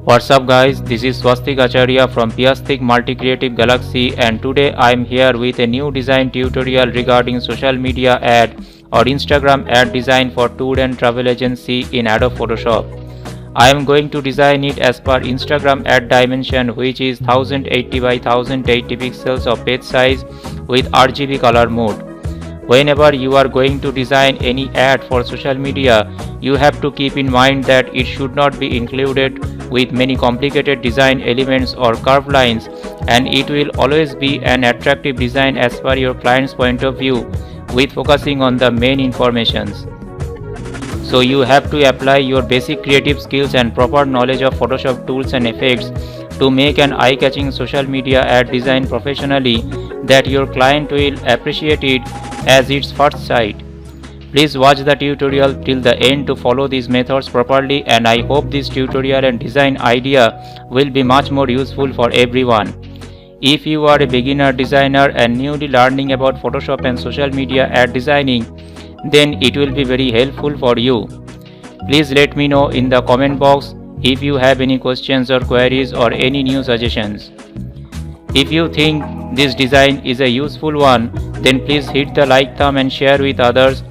What's up guys, this is Swastik Acharya from Piastik Multi Creative Galaxy, and today I am here with a new design tutorial regarding social media ad or Instagram ad design for tour and travel agency in Adobe Photoshop. I am going to design it as per Instagram ad dimension, which is 1080 by 1080 pixels of page size with RGB color mode. Whenever you are going to design any ad for social media, you have to keep in mind that it should not be included with many complicated design elements or curved lines, and it will always be an attractive design as per your client's point of view with focusing on the main informations. So you have to apply your basic creative skills and proper knowledge of Photoshop tools and effects to make an eye-catching social media ad design professionally that your client will appreciate it as its first sight. Please watch the tutorial till the end to follow these methods properly, and I hope this tutorial and design idea will be much more useful for everyone. If you are a beginner designer and newly learning about Photoshop and social media ad designing, then it will be very helpful for you. Please let me know in the comment box if you have any questions or queries or any new suggestions. If you think this design is a useful one, then please hit the like thumb and share with others.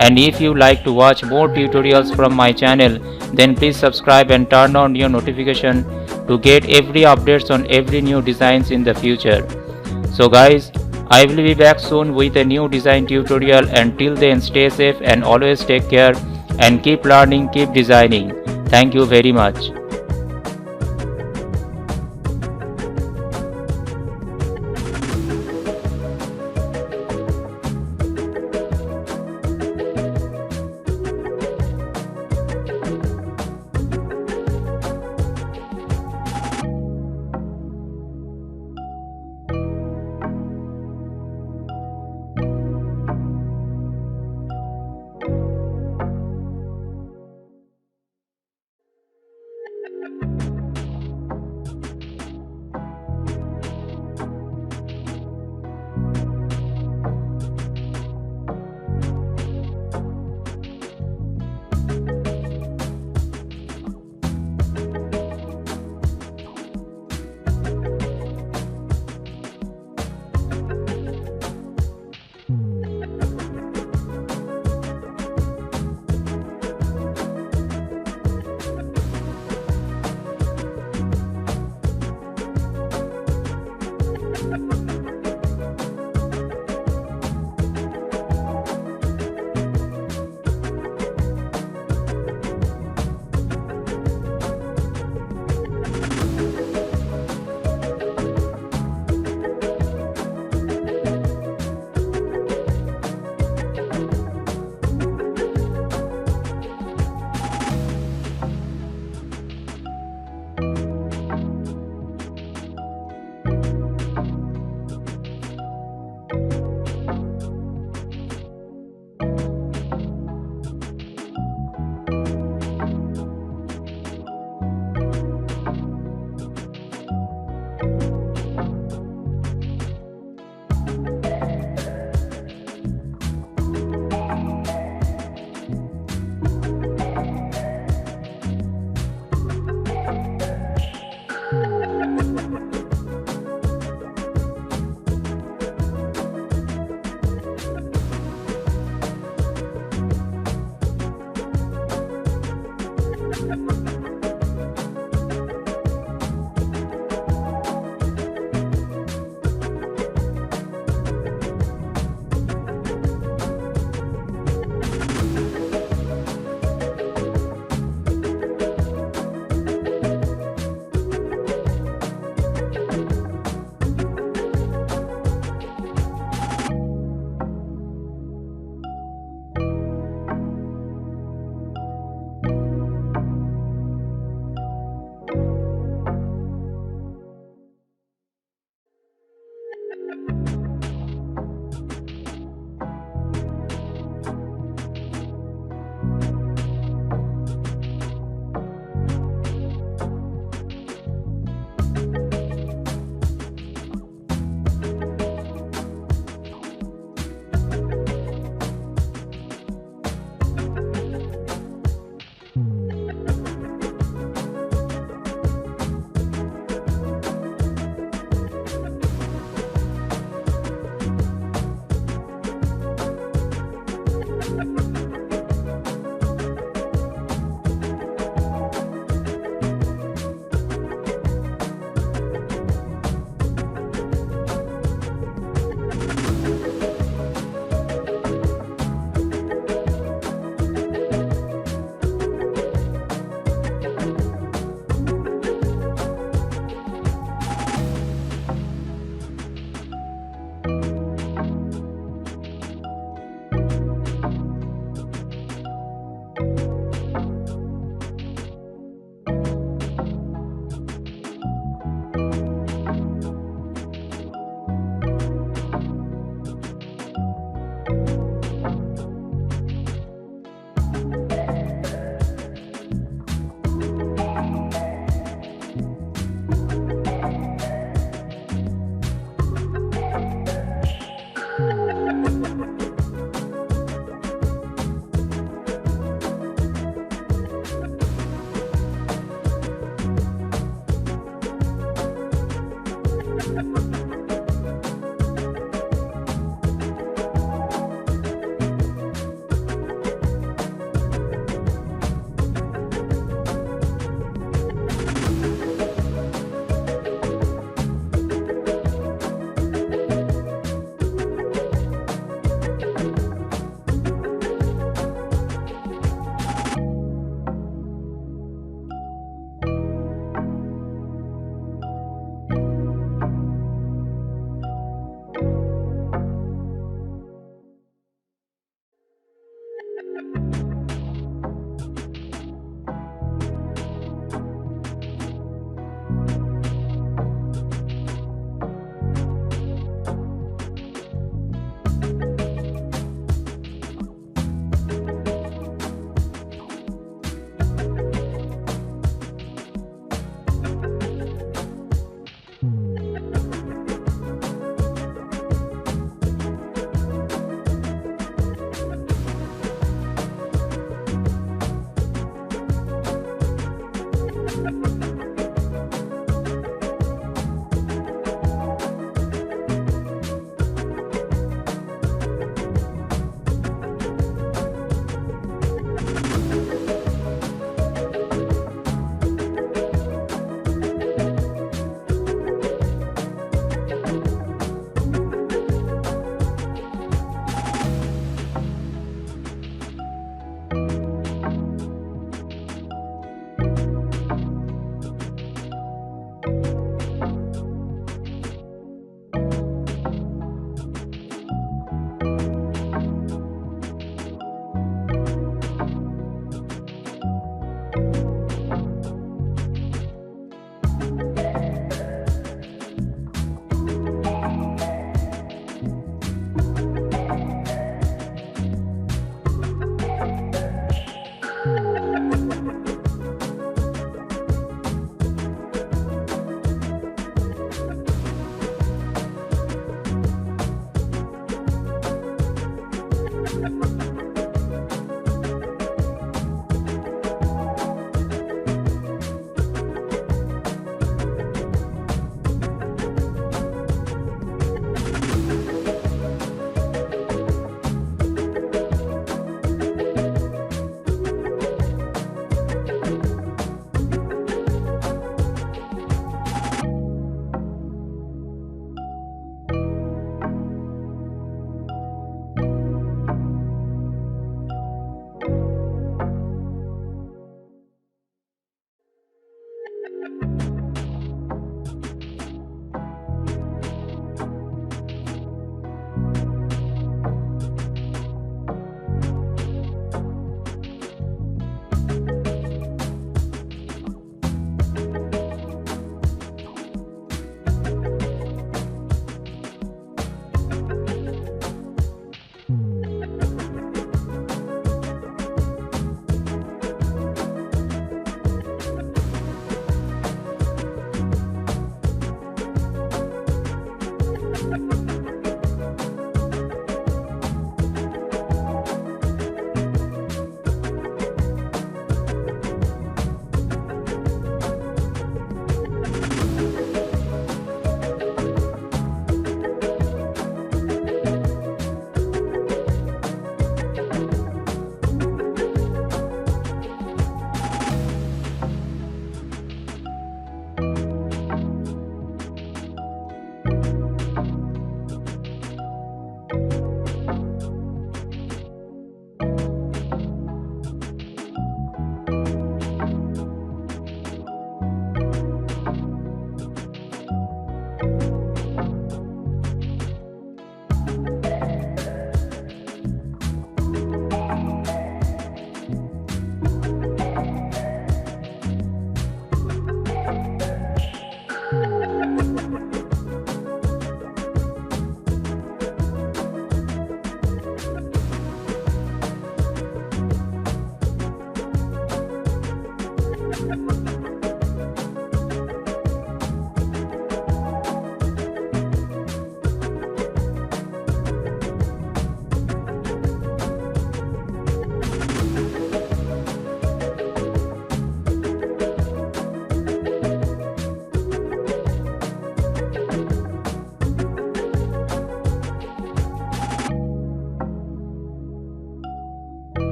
And if you like to watch more tutorials from my channel, then please subscribe and turn on your notification to get every updates on every new designs in the future. So guys, I will be back soon with a new design tutorial. Until then, stay safe and always take care, and keep learning, keep designing. Thank you very much.